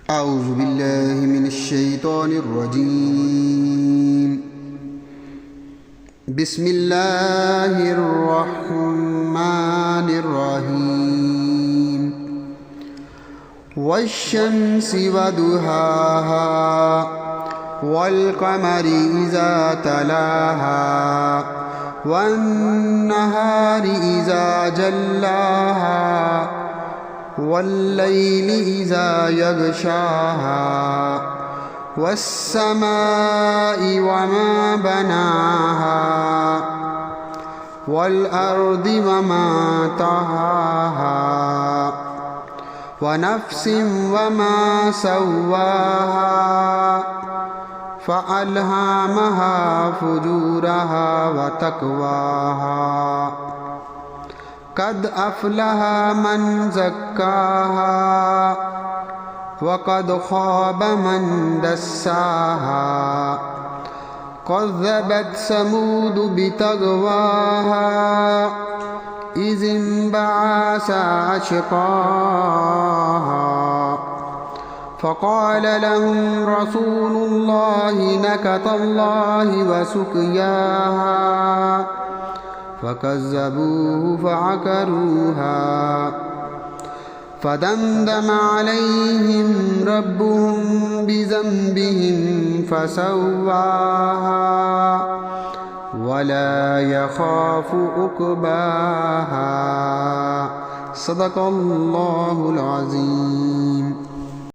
أعوذ بالله من الشيطان الرجيم. بسم الله الرحمن الرحيم. والشمس وضحاها والقمر إذا تلاها والنهار إذا جلاها والليل إذا يغشاها والسماء وما بناها والأرض وما طحاها ونفس وما سواها فألهمها فجورها وتقواها قد أفلح من زكاها وقد خاب من دساها كذبت ثمود بطغواها إذ انبعث أشقاها فقال لهم رسول الله ناقة الله وسقياها فكذبوه فعقروها فدمدم عليهم ربهم بذنبهم فسواها ولا يخاف عقباها. صدق الله العظيم.